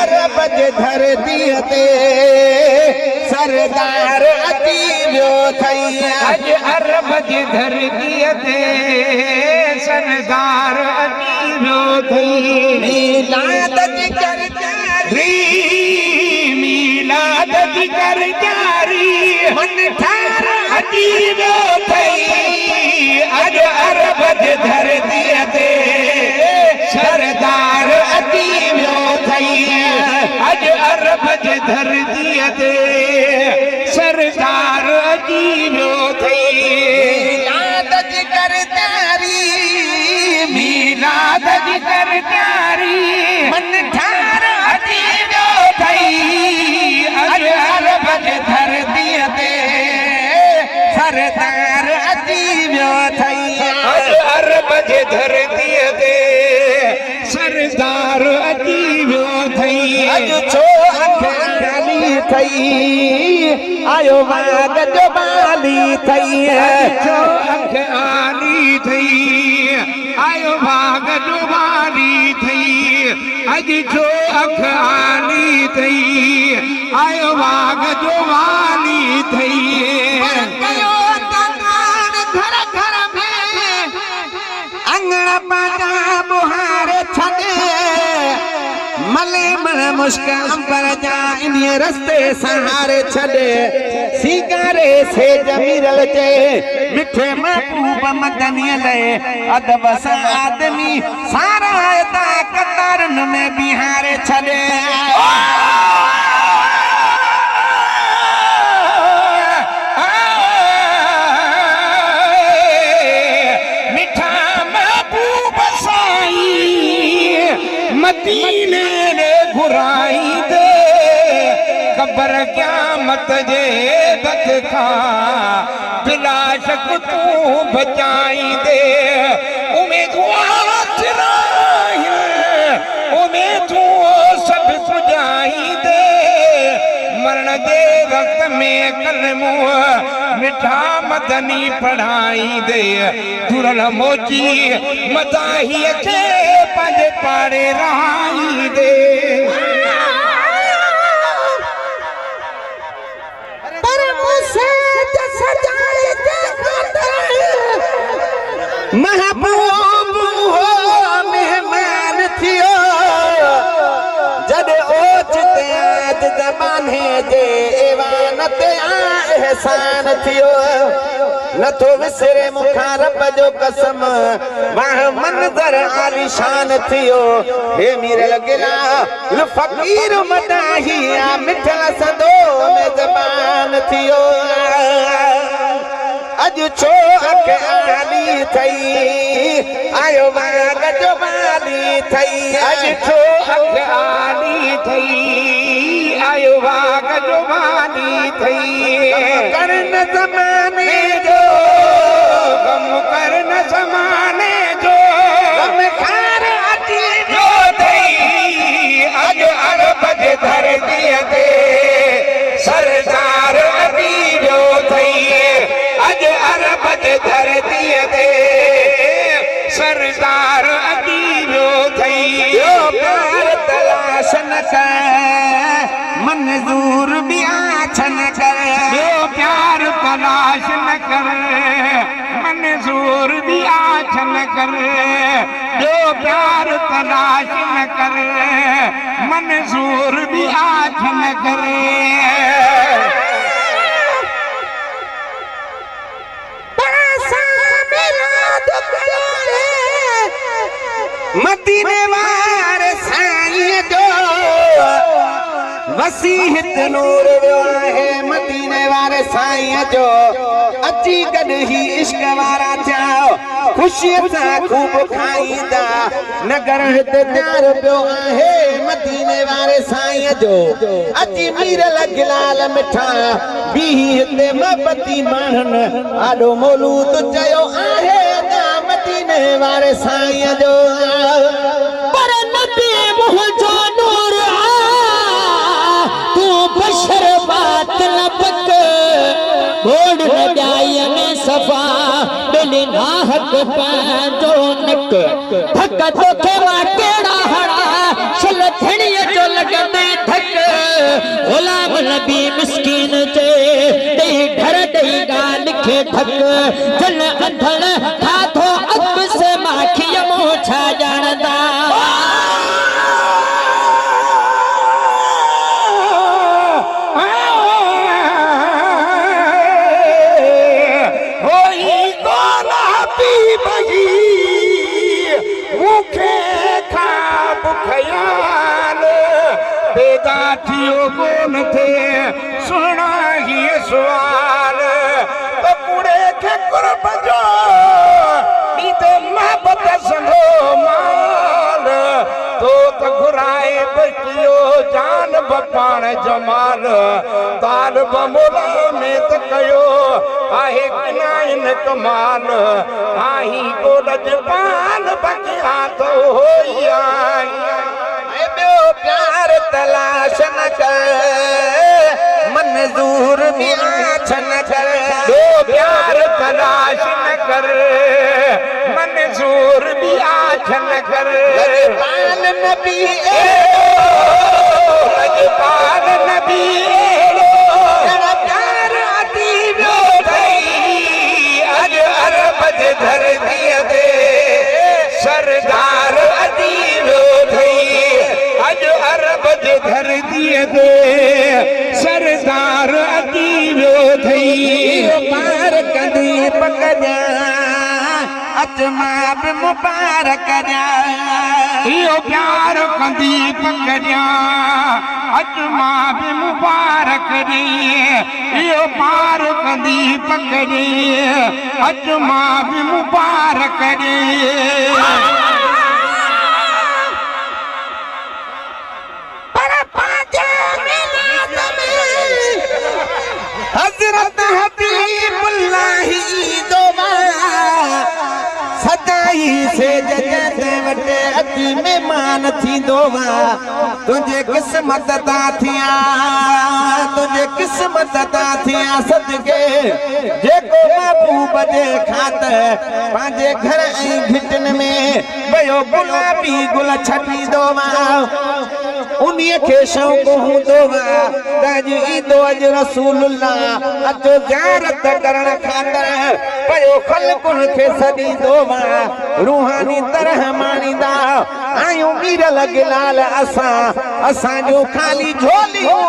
अरब जे धरती ते सरदार अची वियो थई अज अरब जी धरती ते सरदार अची वियो थई मीलाद जी कर जारी मीलाद जी कर जारी मन ठार अची वियो थई अज अरब जी धरती ते सरदार अची वियो थई अज अरब जी धरती ते सरदार अची वियो थई मीलाद जी कर जारी मीलाद जी कर जारी मन ठार अची वियो थई अज अरब जी धरती ते सरदार अची वियो थई अज अरब जी धरती ते सरदार अची वियो थई अज छो अख खाली थई आयो वाग जो बाली थई छो अख आली थई आयो भाग जो बाली थई अज छो अख आली थई आयो भाग जो बाली थई कयो तनान घर घर में अंगड़ा पाटा बुहार छने मले मन मुश्किल पर जा इन रस्ते सहारे छड़े सिगारे से जमीरल जे मिठे महबूब मदनी ले अदब सा आदमी सारा ता कतारन में बिहारे छड़े मदीने ने घुराई दे कब्र क़यामत जे दत खां बिला शक तू बचाई दे उम्मीदवार तू सब सुझाई दे मरण जे वक्त में कलमो मिठा मदनी पढ़ाई दे दुरल मोची मदाही के पंज पाड़े रहाई दे पर मुझसे सजाए महबूब हो मेहमान थियो जद ओचते आज ज़माने जे एवान ते एहसान थियो न तो विसरे मुखां रब जो कसम वाह मंज़र आलीशान थियो हे मीरल गिला फकीर मदाहिया मिठल सदो में ज़बान थियो अज छो अख आली थई आयो वाग जो बाली थई अज छो अख आली थई आयो वाग जो बाली थई करन ज़माने जो गम करन ज़माने जो गम खार अची वियो थई अज अरब जे धरती ते सरदार अची वियो थई अज अरब जे धरती ते सरदार अची वियो थई प्यार तलाश न कर मंजूर भी आछन कर प्यार तलाश न कर मंजूर भी आछ न कर जो प्यार तलाश न कर मंजूर भी आछ न कर मदीने वारे साईं जो वसीहत नूर वियो आहे मदीने वारे साईं जो अची गॾ ही इश्क वारा थिया ख़ुशीअ सां खूब खाईंदा नगर हिते तयार पियो आहे मदीने वारे साईं जो अची मीरल गिलाल मिठा बी हिते मोहबती माण्हुनि आॾो मौलूद चयो आहे मदीने वारे साईं जो पर नबी मुंहिंजो नूर तू बशर बात न पक बोड़ न जाई में दफा मिली ना हक पंहिंजो नक धक तोखे मां कहिड़ा हड़ा छल थियणीअ जो लॻंदे धक ग़ुलाम नबी मिस्कीन जे ॾेई ढर ॾेई ॻाल्हि खे धक जल अंधड़ ठाथो अख से माखीअ मूं छा ॼाणंदा कोन थे सुना ही सवाल तो कूड़े के कुर्ब जो नीते मोहब्बत संगो माल तो घुराए बकियो जान बपान जमाल ताल बमुला में त कयो आहे किनाइन कमाल आही को लजपाल बकिया तो होई आई प्यार तलाश न कर मंजूर भी आछ न कर दो प्यार तलाश न कर मंजूर भी आछ न कर लजपाल नबी लजपाल नबी प्यार अदीब अज अरब जे धरती ते सरदार अदीब अज अरब जे धरती ते सरदार अदीब थई पार कदी पकड़ा अजमाब मुबारक इहो प्यार कंदी पकड़िया अजमाब मुबारक इहो पार कंदी पकड़ी अजमाब मुबारक हजरत हबीबुल्लाह दोबा सदाई से जगत वटे अति मेहमान थी दोबा तुझे किस्मत ता थिया तुझे किस्मत ता थिया सदके जेको महबूब जे खातर पंहिंजे घर ऐं घिटन में वयो गुलाबी गुल छटी दोबा उन्हीअ खे शौक़ हूंदो अॼु ईंदो अॼु रसूलुल्लाह अचो ज़ियारत करण ख़ातिर पयो ख़ल्क़ुनि खे सॾींदो रूहानी तरह माणींदा आहियूं मीरल गिलाल असां जूं ख़ाली झोलियूं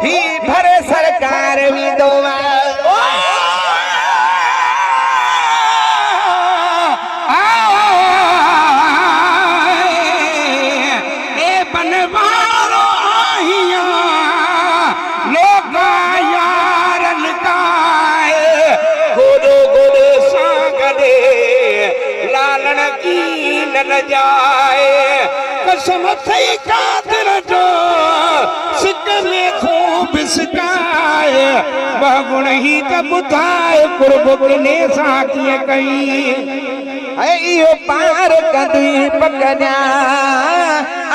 ही भरे सरकार वेंदो जाए कसम थई कादिर जो सिक में खूब सिकाए बगुण ही त ॿुधाए कुर्ब किने सां कीअं कई इहो पार कदी पकड़ा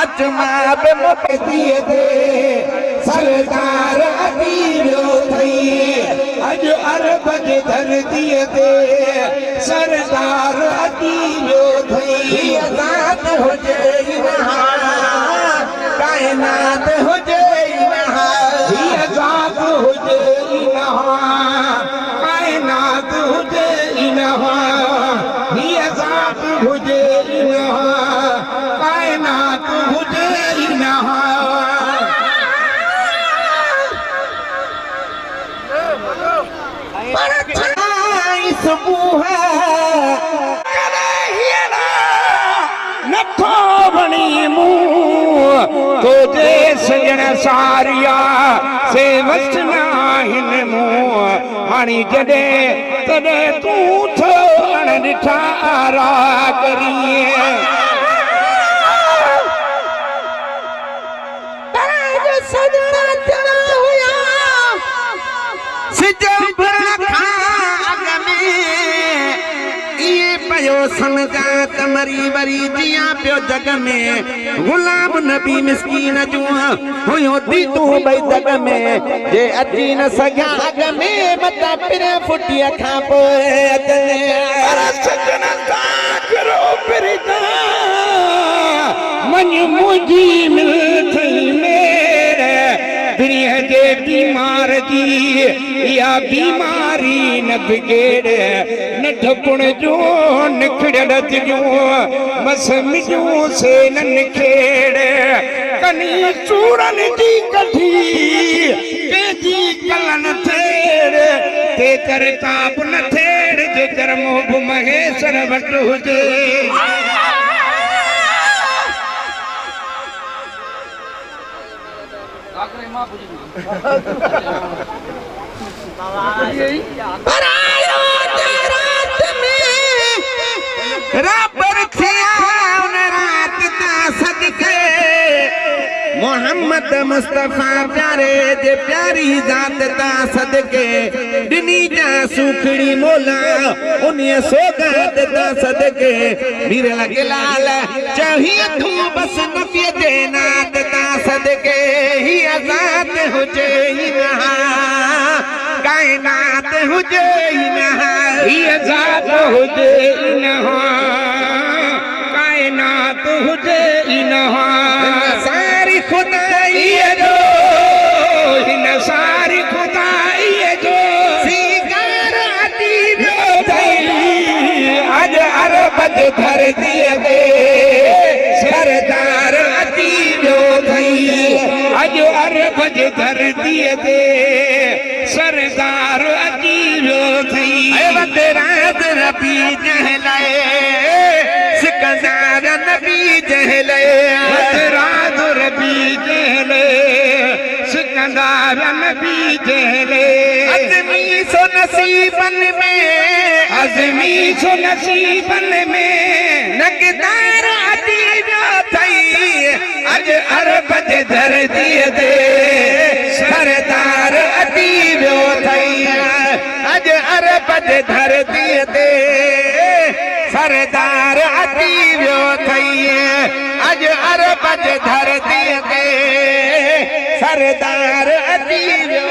अजमाब मुक्तीअ ते सरदार अदीब थई अज अरब जे धरतीअ ते सरदार अदीब थई ज़ात हुजे कायनात हुजे ज़ात हुजे कायनात हुजे ज़ात हुजे कायनात हुजे सुबुह नथो बणी मूं तुझे सजण सारिया से वचना हिन मूं हाणी जॾहिं तॾहिं तूं थो अण ॾिठा आरा करीं पयो समझात मरी वरी जिया पियो जग में गुलाम नबी मिस्कीन जो हुयो दी तू भई जग में जे अची न सघिया अग में मता पिरे फुटिया खां पोइ अगने सजन करो पिरदा मन मुझी मिल थई मेरे दुनिया जे बीमार जी या बीमारी न बिगेड़े न ढपुण जो निखड़ल जो मस मिजू से न निखेड़े कनी चूरन जी कठी के जी कलन थेड़े ते कर ताप न थेड़ जे कर मोह महेश्वर वट हुजे परायो रात में रबर थिया उन रात ता सदके मोहम्मद मुस्तफा प्यारे जे प्यारी जात ता सदके दिनी जा सुखड़ी मोला उन्हीं सोगात ता सदके मीरे लगे लाल चाहिए तू बस नबी दे नात ता सदके ही आजाद हो जे नहा कायनात हो जे नहा ही आजाद हो जे नहा कायनात हो जे नहा सारी खुदाई जो हिन सारी खुदाई जो सिगार आती आज अरब धरती दे सरदार अती जो थई आज अरब धरती दे सरदार अती जो थई रात नबी जहलाए सिकंदर नबी जहलाए रात रबी जहले सिकंदर नबी जहले अज़मी सो नसीबन में अज़मी सो नसीबन में नगदार आती जो थई अज अरब धरती दे सरदार अती जो थई अज अरब धरती दे सरदार अती जो थई अज अरब धरती दे सरदार अती जो